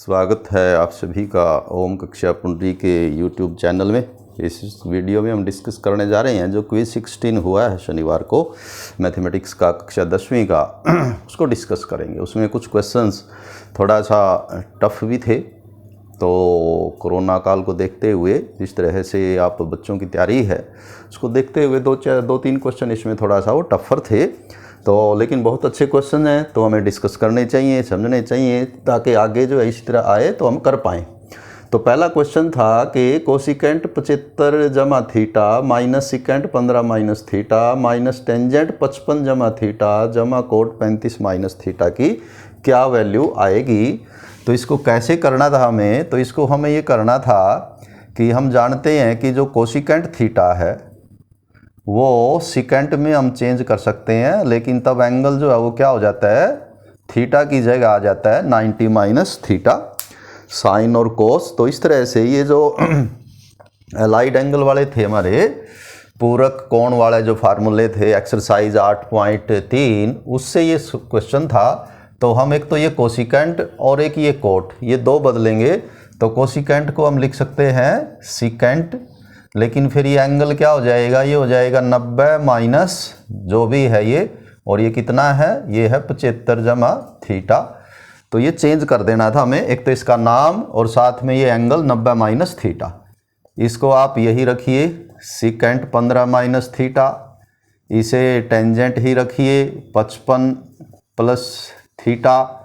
स्वागत है आप सभी का ओम कक्षा पुंडरी के YouTube चैनल में। इस वीडियो में हम डिस्कस करने जा रहे हैं जो क्विज 16 हुआ है शनिवार को मैथमेटिक्स का कक्षा 10वीं का उसको डिस्कस करेंगे। उसमें कुछ क्वेश्चंस थोड़ा सा टफ भी थे, तो कोरोना काल को देखते हुए जिस तरह से आप बच्चों की तैयारी है उसको देखते हुए दो तीन क्वेश्चन इसमें थोड़ा सा वो टफर थे, तो लेकिन बहुत अच्छे क्वेश्चन हैं, तो हमें डिस्कस करने चाहिए, समझने चाहिए, ताकि आगे जो है इसी तरह आए तो हम कर पाएँ। तो पहला क्वेश्चन था कि कोसिकेंट 75 जमा theta minus secant 15 minus theta minus tangent 55 जमा थीटा जमा कोट 35 माइनस थीटा की क्या वैल्यू आएगी। तो इसको कैसे करना था हमें, तो इसको हमें ये करना था कि हम जानते हैं कि जो कोसिकेंट थीटा है वो सिकेंट में हम चेंज कर सकते हैं, लेकिन तब एंगल जो है वो क्या हो जाता है, थीटा की जगह आ जाता है 90 माइनस थीटा साइन और कोस। तो इस तरह से ये जो अलाइड एंगल वाले थे हमारे पूरक कोण वाले जो फार्मूले थे एक्सरसाइज 8.3 उससे ये क्वेश्चन था। तो हम एक तो ये कोसिकेंट और एक ये कोट ये दो बदलेंगे, तो कोसिकेंट को हम लिख सकते हैं सिकेंट, लेकिन फिर ये एंगल क्या हो जाएगा, ये हो जाएगा 90 माइनस जो भी है ये, और ये कितना है, ये है 75 जमा थीटा। तो ये चेंज कर देना था हमें, एक तो इसका नाम और साथ में ये एंगल 90 माइनस थीटा, इसको आप यही रखिए सिकेंट 15 माइनस थीटा, इसे टेंजेंट ही रखिए 55 प्लस थीटा।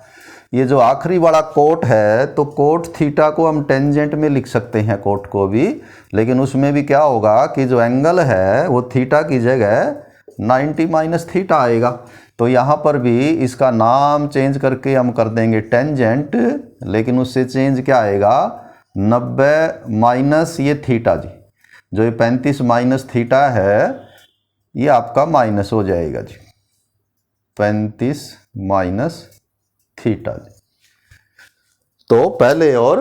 ये जो आखिरी वाला कोट है तो कोट थीटा को हम टेंजेंट में लिख सकते हैं कोट को भी, लेकिन उसमें भी क्या होगा कि जो एंगल है वो थीटा की जगह 90 माइनस थीटा आएगा। तो यहाँ पर भी इसका नाम चेंज करके हम कर देंगे टेंजेंट, लेकिन उससे चेंज क्या आएगा 90 माइनस ये थीटा जी, जो ये 35 माइनस थीटा है ये आपका माइनस हो जाएगा जी 35 माइनस थीटा जी। तो पहले और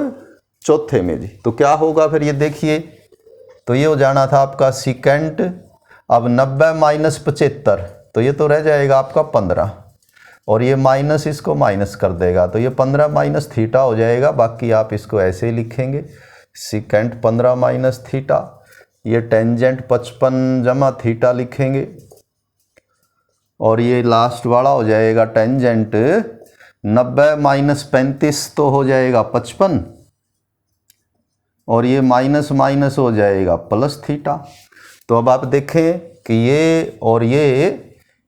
चौथे में जी, तो क्या होगा फिर ये देखिए, तो ये हो जाना था आपका सिकेंट, अब 90 माइनस 75 तो ये तो रह जाएगा आपका 15, और ये माइनस इसको माइनस कर देगा तो ये 15 माइनस थीटा हो जाएगा। बाकी आप इसको ऐसे ही लिखेंगे सिकेंट 15 माइनस थीटा, ये टेंजेंट 55 जमा थीटा लिखेंगे, और ये लास्ट वाला हो जाएगा टेंजेंट 90 माइनस 35 तो हो जाएगा 55, और ये माइनस माइनस हो जाएगा प्लस थीटा। तो अब आप देखें कि ये और ये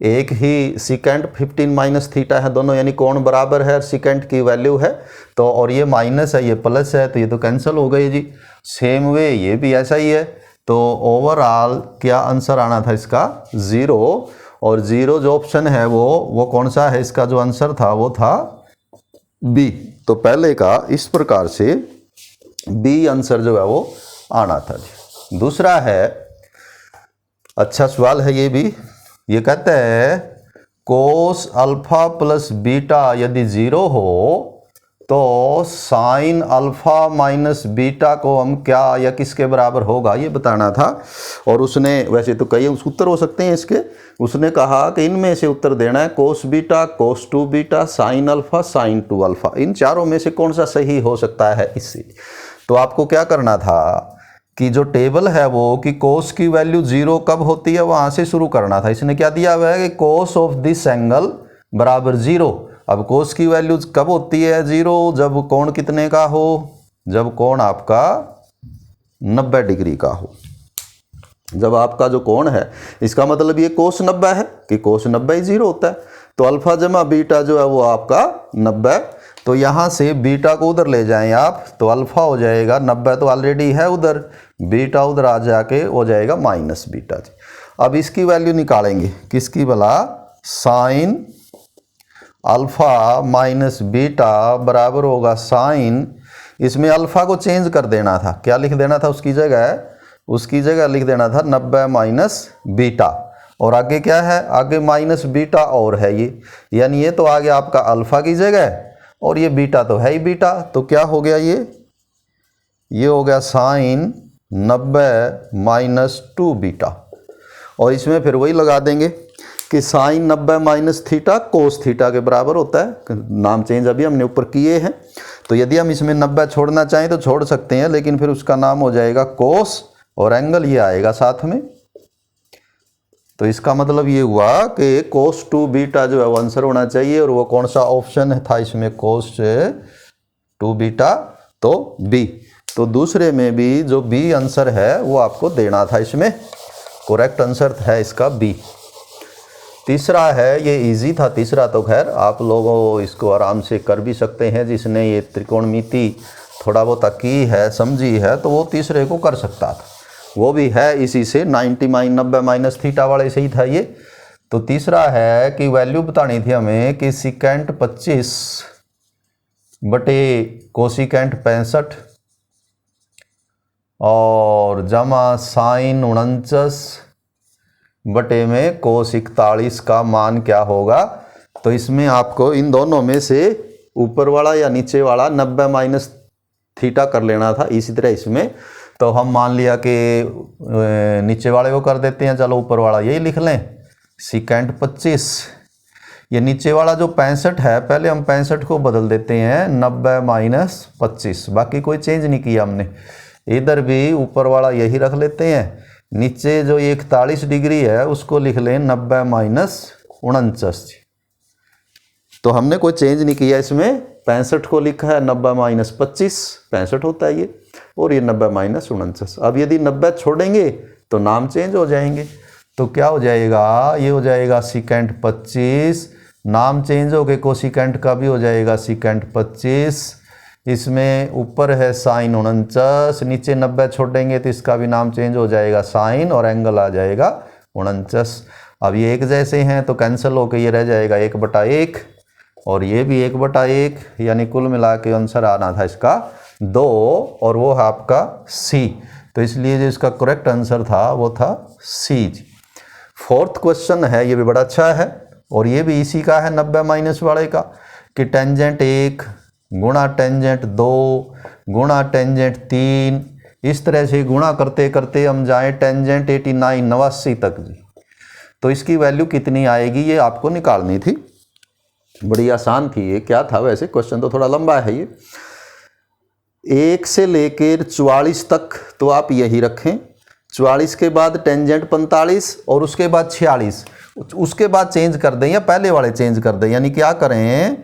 एक ही सिकेंट 15 माइनस थीटा है दोनों, यानी कोण बराबर है, सिकेंट की वैल्यू है तो, और ये माइनस है ये प्लस है, तो ये तो कैंसिल हो गई जी। सेम वे ये भी ऐसा ही है, तो ओवरऑल क्या आंसर आना था इसका 0, और 0 जो ऑप्शन है वो कौन सा है, इसका जो आंसर था वो था बी। तो पहले का इस प्रकार से बी आंसर जो है वो आना था जी। दूसरा है, अच्छा सवाल है ये भी, ये कहता है कोस अल्फा प्लस बीटा यदि 0 हो तो साइन अल्फा माइनस बीटा को हम क्या या किसके बराबर होगा ये बताना था। और उसने वैसे तो कई उत्तर हो सकते हैं इसके, उसने कहा कि इनमें से उत्तर देना है cos beta, cos 2 beta, sine alpha, sine 2 alpha, इन चारों में से कौन सा सही हो सकता है इससे। तो आपको क्या करना था कि जो टेबल है वो कि कोस की वैल्यू 0 कब होती है वहाँ से शुरू करना था। इसने क्या दिया हुआ है कि कोस ऑफ दिस एंगल बराबर 0। अब कोस की वैल्यू कब होती है 0, जब कोण कितने का हो, जब कोण आपका 90 डिग्री का हो। जब आपका जो कोण है इसका मतलब ये कोस 90 है कि कोस 90 ही 0 होता है, तो अल्फा जमा बीटा जो है वो आपका 90। तो यहाँ से बीटा को उधर ले जाएं आप तो अल्फा हो जाएगा 90 तो ऑलरेडी है उधर, बीटा उधर आ जाके हो जाएगा माइनस बीटा जी। अब इसकी वैल्यू निकालेंगे किसकी भला, साइन अल्फा माइनस बीटा बराबर होगा साइन, इसमें अल्फा को चेंज कर देना था, क्या लिख देना था उसकी जगह लिख देना था 90 माइनस बीटा, और आगे क्या है, आगे माइनस बीटा और है ये, यानी ये तो आ गया आपका अल्फा की जगह और ये बीटा तो है ही बीटा, तो क्या हो गया ये हो गया साइन 90 माइनस 2 बीटा, और इसमें फिर वही लगा देंगे कि sine 90 minus theta cos theta के बराबर होता है। नाम चेंज अभी हमने ऊपर किए हैं, तो यदि हम इसमें 90 छोड़ना चाहें तो छोड़ सकते हैं, लेकिन फिर उसका नाम हो जाएगा कोस और एंगल ये आएगा साथ में। तो इसका मतलब ये हुआ कि कोस टू बीटा जो है वो आंसर होना चाहिए, और वो कौन सा ऑप्शन था इसमें, कोस टू बीटा, तो बी। तो दूसरे में भी जो बी आंसर है वो आपको देना था, इसमें करेक्ट आंसर है इसका बी। तीसरा है, ये इजी था तीसरा, तो खैर आप लोगों इसको आराम से कर भी सकते हैं, जिसने ये त्रिकोणमिति थोड़ा बहुत की है, समझी है, तो वो तीसरे को कर सकता था। वो भी है इसी से 90 माइनस थीटा वाले से ही था ये। तो तीसरा है कि वैल्यू बतानी थी हमें कि सिकेंट 25 बटे कोसिकेंट 65 और जमा साइन 49 बटे में कोस 41 का मान क्या होगा। तो इसमें आपको इन दोनों में से ऊपर वाला या नीचे वाला 90 माइनस थीटा कर लेना था। इसी तरह इसमें तो हम मान लिया कि नीचे वाले को कर देते हैं, चलो ऊपर वाला यही लिख लें, सिकेंट 25। ये नीचे वाला जो 65 है, पहले हम 65 को बदल देते हैं 90 माइनस 25, बाकी कोई चेंज नहीं किया हमने। इधर भी ऊपर वाला यही रख लेते हैं, नीचे जो 41 डिग्री है उसको लिख लें 90 माइनस 49। तो हमने कोई चेंज नहीं किया इसमें, 65 को लिखा है 90 माइनस 25, 65 होता है ये, और ये 90 माइनस 49। अब यदि 90 छोड़ेंगे तो नाम चेंज हो जाएंगे, तो क्या हो जाएगा, ये हो जाएगा सिकेंट 25, नाम चेंज हो गए कोसिकेंट का भी हो जाएगा सिकेंट 25, इसमें ऊपर है साइन 49, नीचे 90 छोड़ेंगे तो इसका भी नाम चेंज हो जाएगा साइन, और एंगल आ जाएगा 49। अब ये एक जैसे हैं तो कैंसिल होकर ये रह जाएगा 1/1, और ये भी 1/1, यानी कुल मिला के आंसर आना था इसका 2, और वो है आपका सी। तो इसलिए जो इसका करेक्ट आंसर था वो था सी जी। फोर्थ क्वेश्चन है, ये भी बड़ा अच्छा है, और ये भी इसी का है 90 माइनस वाले का, कि टेंजेंट 1 गुणा टेंजेंट 2 गुणा टेंजेंट 3, इस तरह से गुणा करते करते हम जाएं टेंजेंट 89 तक जी। तो इसकी वैल्यू कितनी आएगी ये आपको निकालनी थी, बड़ी आसान थी ये। क्या था वैसे, क्वेश्चन तो थोड़ा लंबा है ये। 1 से लेकर 44 तक तो आप यही रखें, 44 के बाद टेंजेंट 45 और उसके बाद 46, उसके बाद चेंज कर दें या पहले वाले चेंज कर दें, यानी क्या करें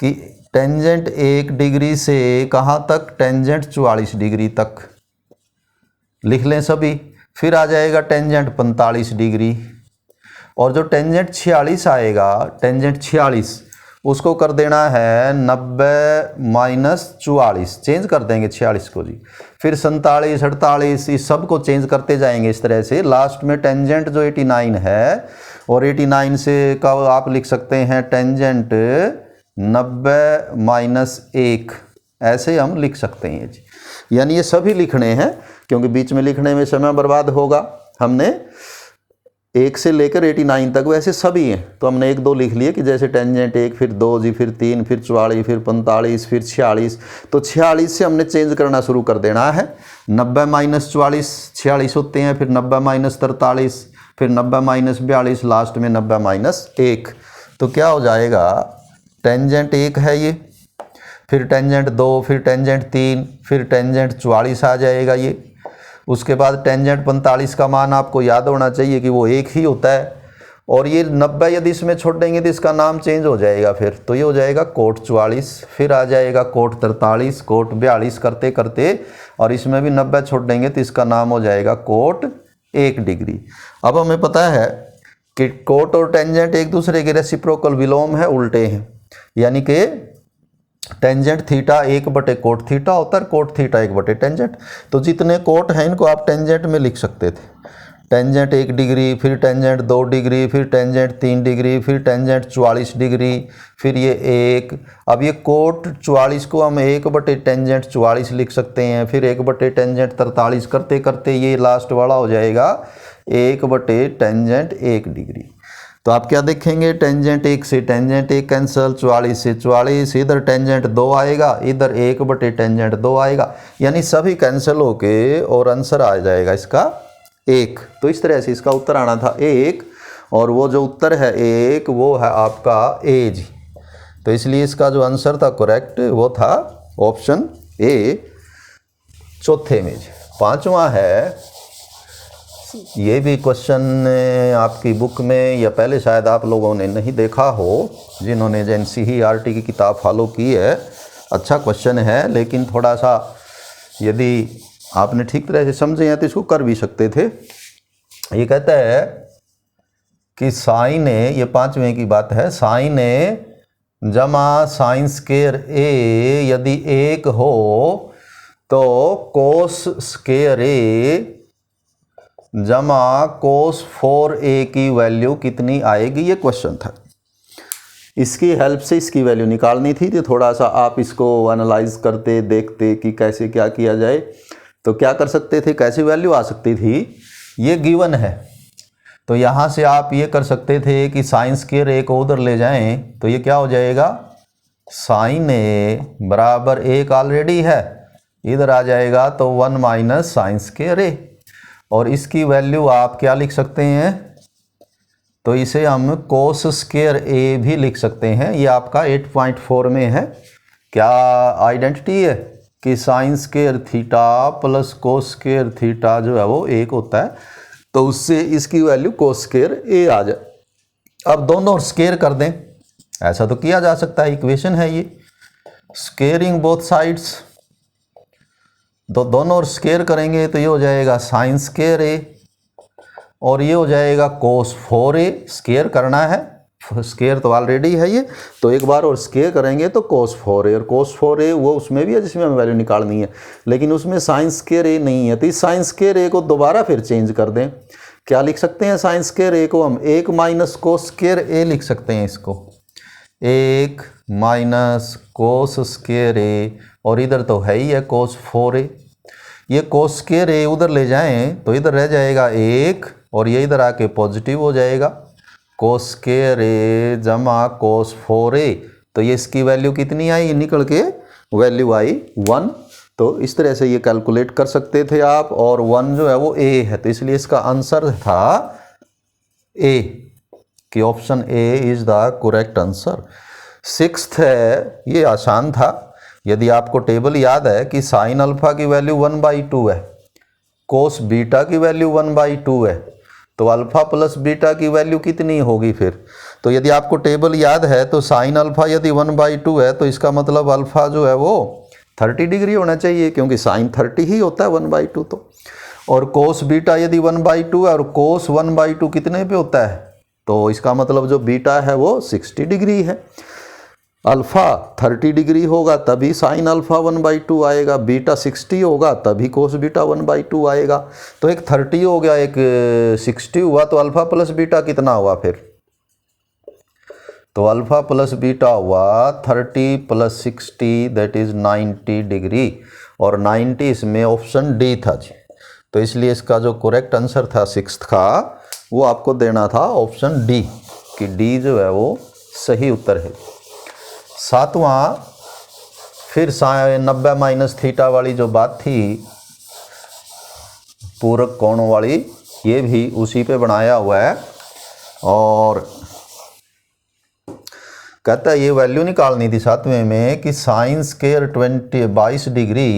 कि टेंजेंट 1 डिग्री से कहाँ तक, टेंजेंट 44 डिग्री तक लिख लें सभी, फिर आ जाएगा टेंजेंट 45 डिग्री, और जो टेंजेंट 46 आएगा, टेंजेंट 46 उसको कर देना है 90 माइनस 44, चेंज कर देंगे 46 को जी, फिर 47 48 इस सब को चेंज करते जाएंगे इस तरह से। लास्ट में टेंजेंट जो 89 है, और 89 से का आप लिख सकते हैं टेंजेंट 90 माइनस 1, ऐसे हम लिख सकते हैं जी। यानी ये सभी लिखने हैं, क्योंकि बीच में लिखने में समय बर्बाद होगा। हमने 1 से लेकर 89 तक वैसे सभी हैं, तो हमने 1 2 लिख लिए कि जैसे टेंजेंट 1, फिर 2 जी, फिर 3, फिर 44, फिर 45, फिर 46। तो 46 से हमने चेंज करना शुरू कर देना है। 90 माइनस 44 46 होते हैं, फिर 90 माइनस 43, फिर 90 माइनस 42, लास्ट में 90 माइनस 1। तो क्या हो जाएगा, टेंजेंट 1 है ये, फिर टेंजेंट 2, फिर टेंजेंट 3, फिर टेंजेंट 44 आ जाएगा ये। उसके बाद टेंजेंट 45 का मान आपको याद होना चाहिए कि वो 1 ही होता है, और ये 90 यदि इसमें छोड़ देंगे तो इसका नाम चेंज हो जाएगा फिर, तो ये हो जाएगा कोट 44, फिर आ जाएगा कोट 43, कोट 42 करते करते, और इसमें भी 90 छोड़ देंगे तो इसका नाम हो जाएगा कोट 1 डिग्री। अब हमें पता है कि कोट और टेंजेंट एक दूसरे के रेसिप्रोकल विलोम है, उल्टे हैं, यानी कि टेंजेंट थीटा 1/कोट थीटा होता है, कोट थीटा 1/टेंजेंट। तो जितने कोट हैं इनको आप टेंजेंट में लिख सकते थे, टेंजेंट 1 डिग्री, फिर टेंजेंट 2 डिग्री, फिर टेंजेंट 3 डिग्री, फिर टेंजेंट 44 डिग्री, फिर ये 1। अब ये कोट 44 को हम 1/टेंजेंट 44 लिख सकते हैं, फिर 1/टेंजेंट 43 करते करते ये लास्ट वाला हो जाएगा 1/टेंजेंट 1 डिग्री। तो आप क्या देखेंगे, टेंजेंट 1 से टेंजेंट 1 कैंसल, 44 से 44, इधर टेंजेंट 2 आएगा, इधर 1/टेंजेंट 2 आएगा, यानी सभी कैंसिल होके और आंसर आ जाएगा इसका 1। तो इस तरह से इसका उत्तर आना था 1, और वो जो उत्तर है 1 वो है आपका ए जी। तो इसलिए इसका जो आंसर था करेक्ट वो था ऑप्शन ए चौथे में जी। पांचवा है, ये भी क्वेश्चन आपकी बुक में या पहले शायद आप लोगों ने नहीं देखा हो, जिन्होंने NCERT की किताब फॉलो की है। अच्छा क्वेश्चन है, लेकिन थोड़ा सा यदि आपने ठीक तरह से समझे हैं तो इसको कर भी सकते थे। ये कहता है कि साइन ए, ये पांचवें की बात है, साइन ए जमा साइन स्क्वायर ए यदि 1 हो तो कोस स्क्वायर ए जमा कोस 4a की वैल्यू कितनी आएगी, ये क्वेश्चन था। इसकी हेल्प से इसकी वैल्यू निकालनी थी, तो थोड़ा सा आप इसको एनालाइज करते, देखते कि कैसे क्या किया जाए। तो क्या कर सकते थे, कैसी वैल्यू आ सकती थी, ये गिवन है तो यहाँ से आप ये कर सकते थे कि साइन स्क्वायर ए को उधर ले जाएं तो ये क्या हो जाएगा, साइन ए बराबर 1 ऑलरेडी है, इधर आ जाएगा तो 1 माइनस साइन स्क्वायर ए। और इसकी वैल्यू आप क्या लिख सकते हैं, तो इसे हम कोस स्क्वायर ए भी लिख सकते हैं। ये आपका 8.4 में है। क्या आइडेंटिटी है कि sine square theta plus cos square theta जो है वो 1 होता है, तो उससे इसकी वैल्यू कोस स्क्वायर ए आ जाए। अब दोनों स्क्वायर कर दें, ऐसा तो किया जा सकता है, इक्वेशन है ये, स्क्वेयरिंग बोथ साइड्स। तो दोनों स्क्वायर करेंगे तो ये हो जाएगा साइन स्क्वायर ए और ये हो जाएगा कोस 4a। स्क्वायर करना है, स्क्वायर तो ऑलरेडी है ये, तो एक बार और स्क्वायर करेंगे तो कोस 4a, और कोस 4a वो उसमें भी है जिसमें हमें वैल्यू निकालनी है, लेकिन उसमें साइन स्क्वायर ए नहीं है। तो इस साइन स्क्वायर ए को दोबारा फिर चेंज कर दें। क्या लिख सकते हैं, साइन स्क्वायर ए को हम 1 माइनस कोस स्क्वायर ए लिख सकते हैं, इसको 1 माइनस कोस स्क्वायर ए, और इधर तो है ही है कोस 4a। ये कोस स्क्वायर ए उधर ले जाएं तो इधर रह जाएगा 1 और ये इधर आके पॉजिटिव हो जाएगा, कोस स्क्वायर ए जमा कोस 4a। तो ये इसकी वैल्यू कितनी आई, निकल के वैल्यू आई 1। तो इस तरह से ये कैलकुलेट कर सकते थे आप, और 1 जो है वो a है, तो इसलिए इसका आंसर था a, कि option A is the correct answer. 6th है, ये आसान था। यदि आपको टेबल याद है कि साइन अल्फा की वैल्यू 1/2 है, कोस बीटा की वैल्यू 1/2 है, तो अल्फा प्लस बीटा की वैल्यू कितनी होगी फिर। तो यदि आपको टेबल याद है तो साइन अल्फा यदि 1/2 है तो इसका मतलब अल्फा जो है वो 30 डिग्री होना चाहिए, क्योंकि साइन 30 ही होता है 1/2 तो। और कोस बीटा यदि 1/2 है और कोस 1/2 कितने पे होता है, तो इसका मतलब जो बीटा है वो 60 डिग्री है। अल्फ़ा 30 डिग्री होगा तभी साइन अल्फ़ा 1/2 आएगा, बीटा 60 होगा तभी कोस बीटा 1/2 आएगा। तो एक 30 हो गया, एक 60 हुआ, तो अल्फ़ा प्लस बीटा कितना हुआ फिर, तो अल्फ़ा प्लस बीटा हुआ 30 प्लस 60 दैट इज़ 90 डिग्री, और 90 इसमें ऑप्शन डी था जी। तो इसलिए इसका जो करेक्ट आंसर था 6th का, वो आपको देना था ऑप्शन डी, कि डी जो है वो सही उत्तर है। 7वां, फिर 90 माइनस थीटा वाली जो बात थी, पूरक कोणों वाली, ये भी उसी पे बनाया हुआ है। और कहता है ये वैल्यू निकालनी थी 7वें में कि साइन स्क्वायर 22 डिग्री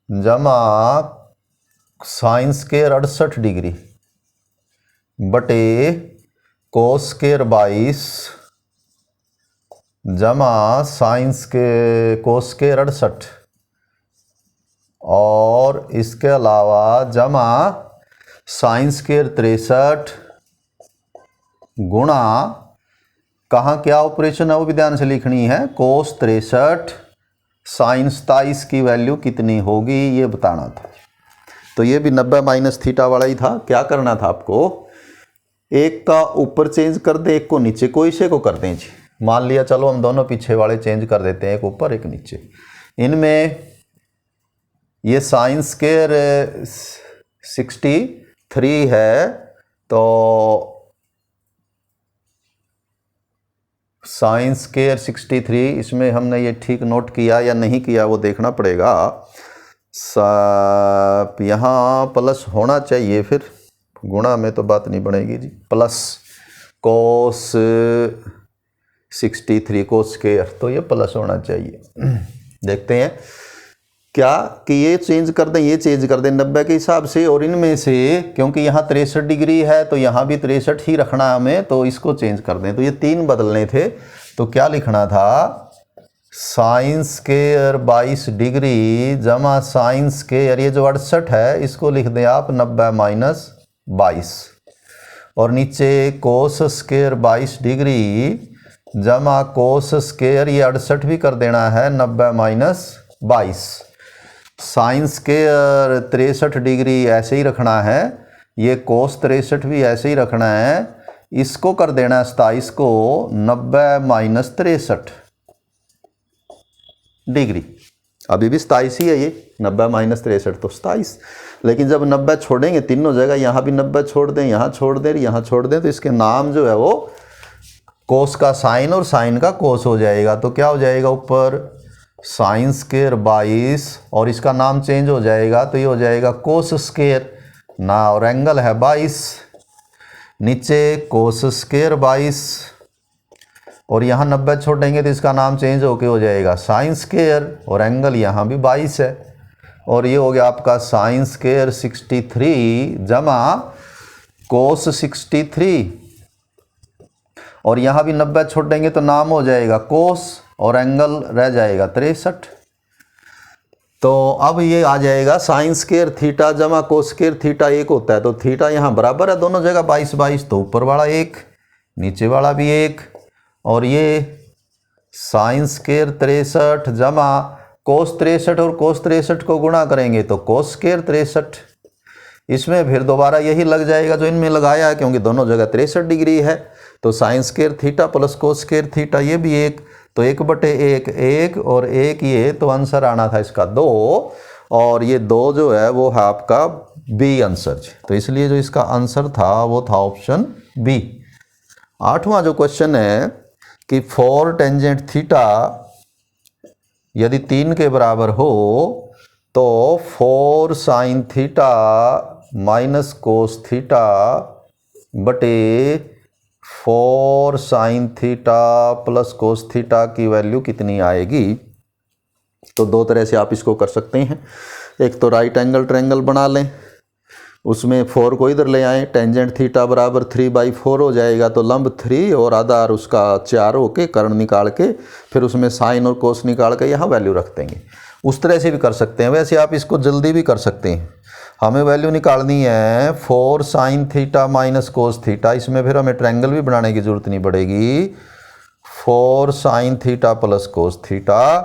जमा साइन स्क्वायर 68 डिग्री बटे कोस स्क्वायर 22 जमा साइंस के कोस स्क्वायर 68, और इसके अलावा जमा साइन स्क्वायर 63 गुणा, कहाँ क्या ऑपरेशन है वो भी ध्यान से लिखनी है, कोस 63 साइन 27 की वैल्यू कितनी होगी ये बताना था। तो ये भी 90 माइनस थीटा वाला ही था। क्या करना था आपको, एक का ऊपर चेंज कर दे, एक को नीचे, कोई से को कर दें जी। मान लिया चलो हम दोनों पीछे वाले चेंज कर देते हैं, एक ऊपर एक नीचे। इनमें ये साइन स्क्वायर 63 है, तो साइन स्क्वायर 63, इसमें हमने ये ठीक नोट किया या नहीं किया वो देखना पड़ेगा। यहाँ प्लस होना चाहिए, फिर गुणा में तो बात नहीं बनेगी जी। प्लस कोस 63 कोस स्क्वायर, तो ये प्लस होना चाहिए। देखते हैं क्या कि ये चेंज कर दें, ये चेंज कर दें 90 के हिसाब से, और इनमें से क्योंकि यहाँ 63 डिग्री है तो यहाँ भी 63 ही रखना है हमें, तो इसको चेंज कर दें। तो ये 3 बदलने थे, तो क्या लिखना था, साइन स्क्वायर 22 डिग्री जमा साइन स्क्वायर, ये जो 68 है इसको लिख दें आप 90 माइनस 22, और नीचे कोस स्क्वायर 22 डिग्री जमा कोस स्क्वायर, ये 68 भी कर देना है 90 माइनस 22, साइन स्क्वायर 63 डिग्री ऐसे ही रखना है, ये कोस 63 भी ऐसे ही रखना है, इसको कर देना है 27 को 90 माइनस 63 डिग्री। अभी भी 27 ही है ये, 90 माइनस 63 तो 27, लेकिन जब 90 छोड़ेंगे तीनों जगह, यहाँ भी 90 छोड़ दें, यहाँ छोड़ दें, यहाँ छोड़ दें, तो इसके नाम जो है वो कोस का साइन और साइन का कोस हो जाएगा। तो क्या हो जाएगा, ऊपर साइन स्क्वायर 22 और इसका नाम चेंज हो जाएगा, तो ये हो जाएगा कोस स्क्वायर ना, और एंगल है 22, नीचे कोस स्क्वायर 22 और यहाँ 90 छोड़ेंगे तो इसका नाम चेंज होके हो जाएगा साइन स्क्वायर, और एंगल यहाँ भी 22 है, और ये हो गया आपका साइन स्क्वायर 63 जमा कोस 63, और यहाँ भी 90 छोड़ेंगे तो नाम हो जाएगा कोस और एंगल रह जाएगा 63। तो अब ये आ जाएगा साइन स्क्वायर थीटा जमा कोस स्क्वायर थीटा, एक होता है तो थीटा यहाँ बराबर है दोनों जगह 22 22, तो ऊपर वाला 1 नीचे वाला भी 1, और ये साइन स्क्वायर 63 जमा कोस 63 और कोस 63 को गुणा करेंगे तो कोस स्क्वायर 63, इसमें फिर दोबारा यही लग जाएगा जो इनमें लगाया है, क्योंकि दोनों जगह 63 डिग्री है, तो sine square theta plus cos square theta, ये भी 1, तो 1/1 1 और 1 ये, तो आंसर आना था इसका 2, और ये 2 जो है वो है आपका बी आंसर। तो इसलिए जो इसका आंसर था वो था ऑप्शन बी। 8वां जो क्वेश्चन है कि 4 टेंजेंट थीटा यदि 3 के बराबर हो तो 4 sign theta minus cos theta बटे 4 sine theta plus cos theta की वैल्यू कितनी आएगी। तो दो तरह से आप इसको कर सकते हैं, एक तो राइट एंगल ट्रायंगल बना लें, उसमें 4 को इधर ले आएँ, टेंजेंट थीटा बराबर 3/4 हो जाएगा, तो लंब 3 और आधार उसका 4 होके कर्ण निकाल के फिर उसमें साइन और कोस निकाल के यहाँ वैल्यू रख देंगे। उस तरह से भी कर सकते हैं, वैसे आप इसको जल्दी भी कर सकते हैं। हमें वैल्यू निकालनी है 4 sign theta minus cos theta, इसमें फिर हमें ट्रायंगल भी बनाने की जरूरत नहीं पड़ेगी, 4 sine theta plus cos theta.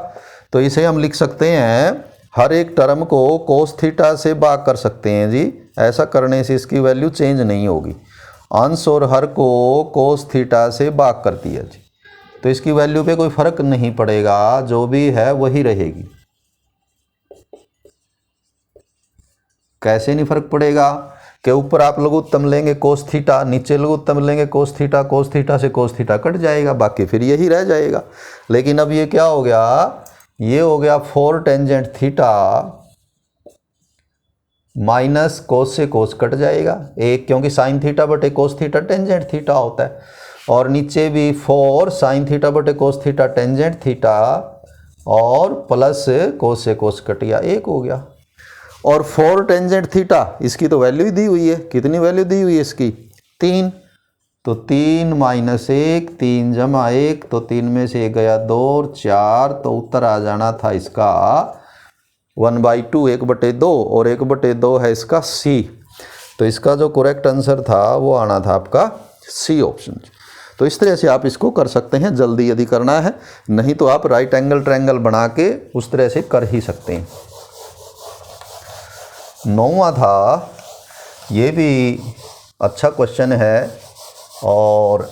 तो इसे हम लिख सकते हैं, हर एक टर्म को कोस थीटा से भाग कर सकते हैं जी, ऐसा करने से इसकी वैल्यू चेंज नहीं होगी। अंश और हर को कोस थीटा से भाग कर दिया जी, तो इसकी वैल्यू पे कोई फर्क नहीं पड़ेगा, जो भी है वही रहेगी। कैसे नहीं फर्क पड़ेगा कि ऊपर आप लघुत्तम लेंगे कोस थीटा, नीचे लघुत्तम लेंगे कोस थीटा से कोस थीटा कट जाएगा, बाकी फिर यही रह जाएगा। लेकिन अब ये क्या हो गया, ये हो गया 4 टेंजेंट थीटा माइनस कोस से कोस कट जाएगा एक, क्योंकि साइन थीटा बटे कोस थीटा टेंजेंट थीटा होता है, और नीचे भी 4 साइन थीटा बटे कोस थीटा टेंजेंट थीटा और प्लस कोस से कोस कट गया, 1 हो गया। और 4 टेंजेंट थीटा इसकी तो वैल्यू ही दी हुई है, कितनी वैल्यू दी हुई है इसकी 3, तो 3 माइनस 1 3 जमा 1, तो 3 में से 1 गया 2 और 4, तो उत्तर आ जाना था इसका 1/2 1/2, और 1/2 है इसका सी। तो इसका जो करेक्ट आंसर था वो आना था आपका सी ऑप्शन। तो इस तरह से आप इसको कर सकते हैं जल्दी यदि करना है, नहीं तो आप राइट एंगल ट्रायंगल बना के उस तरह से कर ही सकते हैं। 9वां था, ये भी अच्छा क्वेश्चन है और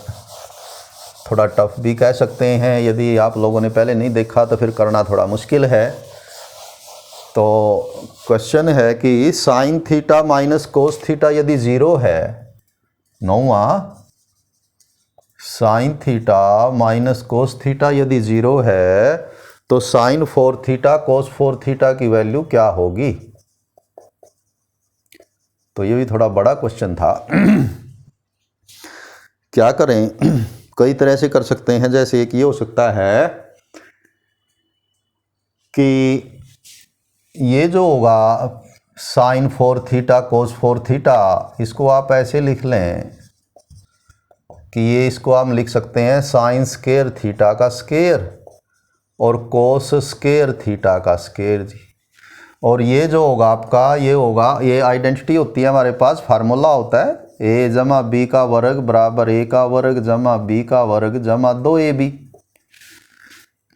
थोड़ा टफ भी कह सकते हैं, यदि आप लोगों ने पहले नहीं देखा तो फिर करना थोड़ा मुश्किल है। तो क्वेश्चन है कि sine theta minus cos theta यदि 0 है, 9वां, sine theta minus cos theta यदि 0 है तो साइन 4 थीटा कोस 4 थीटा की वैल्यू क्या होगी। तो ये भी थोड़ा बड़ा क्वेश्चन था। क्या करें, कई तरह से कर सकते हैं, जैसे एक ये हो सकता है कि ये जो होगा साइन 4 थीटा कोस 4 थीटा, इसको आप ऐसे लिख लें कि ये इसको हम लिख सकते हैं साइन स्केयर थीटा का स्केयर और कोस स्केयर थीटा का स्केयर जी। और ये जो होगा आपका, ये होगा, ये आइडेंटिटी होती है हमारे पास, फार्मूला होता है a जमा बी का वर्ग बराबर a का वर्ग जमा b का वर्ग जमा 2ab।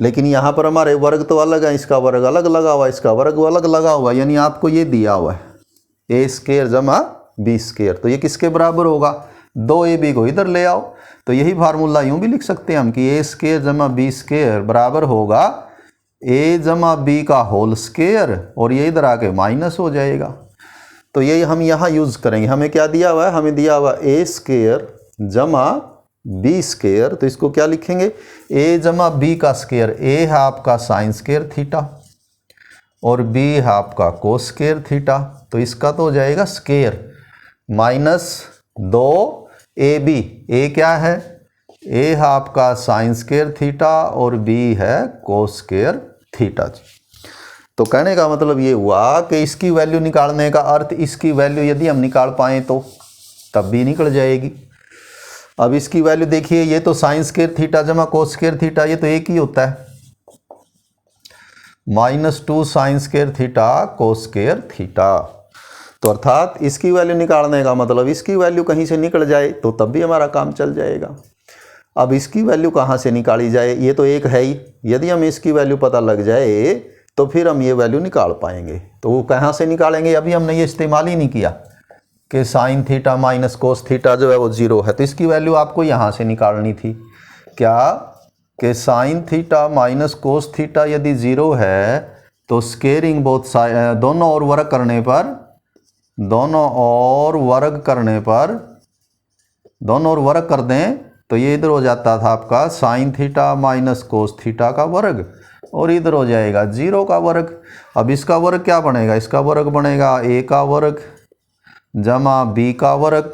लेकिन यहाँ पर हमारे वर्ग तो अलग है, इसका वर्ग अलग लगा हुआ है, इसका वर्ग अलग लगा हुआ है, यानी आपको ये दिया हुआ है a स्केयर जमा b स्केयर, तो ये किसके बराबर होगा, 2ab को इधर ले आओ। तो यही फार्मूला यूँ भी लिख सकते हैं हम कि a स्केयर जमा b स्केयर बराबर होगा a जमा b का होल स्केयर, और ये इधर आके माइनस हो जाएगा। तो यही हम यहाँ यूज़ करेंगे। हमें क्या दिया हुआ है, हमें दिया हुआ a स्केयर जमा b स्केयर, तो इसको क्या लिखेंगे, a जमा b का स्केयर, a है आपका साइन स्केयर थीटा और b है आपका कोस स्केयर थीटा, तो इसका तो हो जाएगा स्केयर माइनस 2ab, a क्या है, a है आपका साइन स्केयर थीटा और b है कोस स्केयर थीटा जी। तो कहने का मतलब ये हुआ कि इसकी वैल्यू निकालने का अर्थ, इसकी वैल्यू यदि हम निकाल पाएँ तो तब भी निकल जाएगी। अब इसकी वैल्यू देखिए, ये तो साइन स्केयर थीटा जमा कोस स्केयर थीटा, ये तो एक ही होता है, -2 sine square theta cos square theta. तो अर्थात इसकी वैल्यू निकालने का मतलब इसकी वैल्यू कहीं से निकल जाए तो तब भी हमारा काम चल जाएगा। अब इसकी वैल्यू कहाँ से निकाली जाए, ये तो एक है ही, यदि हमें इसकी वैल्यू पता लग जाए तो फिर हम ये वैल्यू निकाल पाएंगे। तो वो कहाँ से निकालेंगे, अभी हमने ये इस्तेमाल ही नहीं किया कि sine theta minus cos theta जो है वो 0 है, तो इसकी वैल्यू आपको यहाँ से निकालनी थी। क्या कि sine theta minus cos theta यदि 0 है तो स्केयरिंग बोथ दोनों और वर्ग करने पर, दोनों और वर्ग कर दें तो ये इधर हो जाता था आपका sign theta minus cos theta का वर्ग, और इधर हो जाएगा 0 का वर्ग। अब इसका वर्ग क्या बनेगा, इसका वर्ग बनेगा a का वर्ग जमा b का वर्ग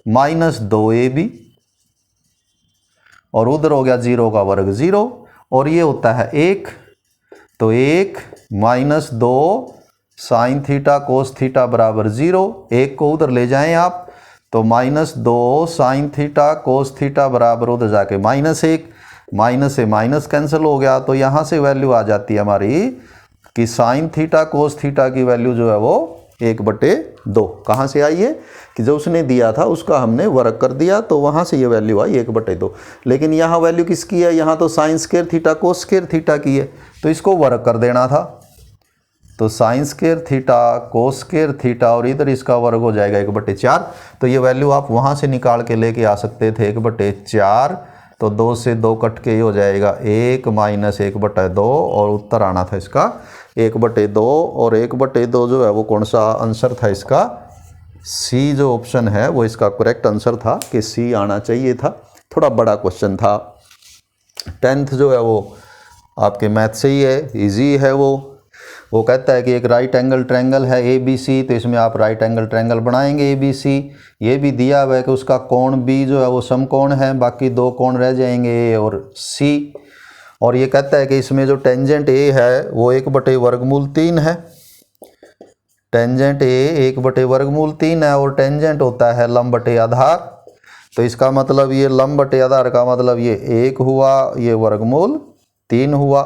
माइनस 2ab, और उधर हो गया 0 का वर्ग 0, और ये होता है 1, तो 1 minus 2 sine theta cos theta बराबर 0, 1 को उधर ले जाएं आप तो -2 साइन थीटा कोस थीटा बराबर उधर जाके -1, माइनस से माइनस कैंसिल हो गया, तो यहाँ से वैल्यू आ जाती है हमारी कि साइन थीटा कोस थीटा की वैल्यू जो है वो 1/2। कहाँ से आई है कि जो उसने दिया था उसका हमने वर्ग कर दिया, तो वहाँ से ये वैल्यू आई 1/2। लेकिन यहाँ वैल्यू किसकी है, यहाँ तो sine square theta cos square theta की है, तो इसको वर्ग कर देना था। तो sine square theta cos square theta और इधर इसका वर्ग हो जाएगा 1/4। तो ये वैल्यू आप वहाँ से निकाल के लेके आ सकते थे 1/4, तो 2 से 2 कट के हो जाएगा 1 माइनस 1/2, और उत्तर आना था इसका 1/2, और 1/2 जो है वो कौन सा आंसर था इसका, सी जो ऑप्शन है वो इसका करेक्ट आंसर था कि सी आना चाहिए था। थोड़ा बड़ा क्वेश्चन था, 10th जो है वो आपके मैथ से ही है, इजी है। वो कहता है कि एक राइट एंगल ट्रायंगल है ABC, तो इसमें आप राइट एंगल ट्रायंगल बनाएंगे ABC। ये भी दिया हुआ है कि उसका कोण B जो है वो समकोण है, बाकी 2 कोण रह जाएंगे A और C। और ये कहता है कि इसमें जो टेंजेंट A है वो 1/√3 है, टेंजेंट A 1/√3 है, और टेंजेंट होता है लंब बटे आधार। तो इसका मतलब ये लंब बटे आधार का मतलब ये 1 हुआ, ये √3 हुआ।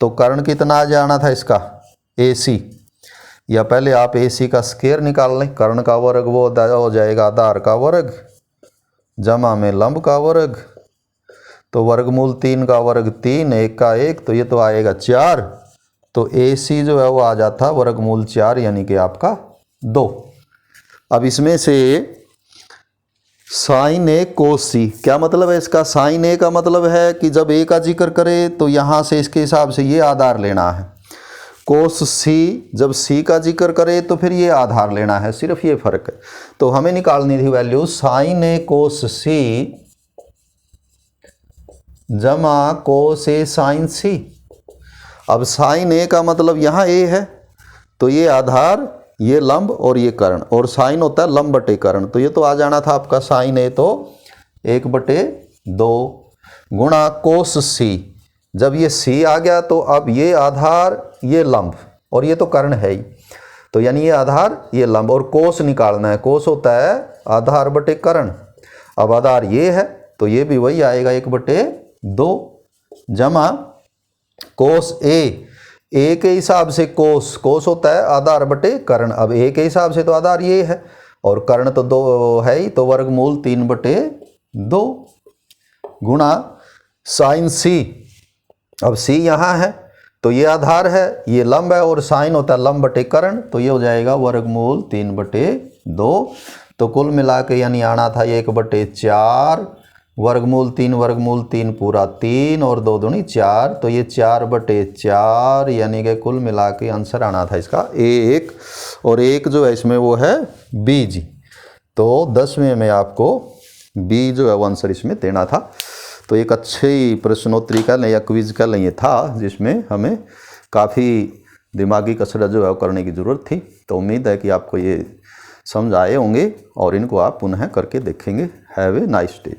तो कर्ण कितना आ जाना था इसका AC, या पहले आप AC का स्केयर निकाल लें, कर्ण का वर्ग वो हो जाएगा आधार का वर्ग जमा में लंब का वर्ग, तो √3 का वर्ग 3, 1 का 1, तो ये तो आएगा 4। तो AC जो है वो आ जाता √4 यानी कि आपका 2। अब इसमें से साइन A कोस C, क्या मतलब है इसका, साइन A का मतलब है कि जब A का जिक्र करे तो यहाँ से इसके हिसाब से ये आधार लेना है, कोस C जब C का जिक्र करे तो फिर ये आधार लेना है, सिर्फ ये फर्क है। तो हमें निकालनी थी value sine A cos C जमा कोस A साइन C। अब साइन A का मतलब यहाँ A है, तो ये आधार, ये लंब और ये कर्ण, और साइन होता है लंब बटे कर्ण, तो ये तो आ जाना था आपका साइन A तो 1/2 गुणा कोस C, जब ये सी आ गया तो अब ये आधार ये लंब और ये तो कर्ण है ही, तो यानी ये आधार ये लंब और कोस निकालना है। कोस होता है आधार बटे कर्ण। अब आधार ये है तो ये भी वही आएगा 1/2 जमा कोस ए के हिसाब से कोस होता है आधार बटे कर्ण। अब ए के हिसाब से तो आधार ये है और कर्ण तो 2 है ही, तो वर्गमूल 3/2 गुणा साइन सी। अब सी यहाँ है तो ये आधार है ये लंब है और साइन होता है लंब बटे कर्ण, तो ये हो जाएगा वर्गमूल 3/2। तो कुल मिला के यानी आना था ये 1/4 वर्गमूल 3 पूरा 3 और 2 दूनी 4, तो ये 4/4 यानी कि कुल मिला के आंसर आना था इसका A1 और 1 जो है इसमें वो है B जी। तो 10वें में आपको B जो है वो आंसर इसमें देना था। तो एक अच्छी प्रश्नोत्तरी का लें या क्विज का लें ये था जिसमें हमें काफ़ी दिमागी कसरत जो है वो करने की ज़रूरत थी। तो उम्मीद है कि आपको ये समझ आए होंगे और इनको आप पुनः करके देखेंगे। Have a nice day.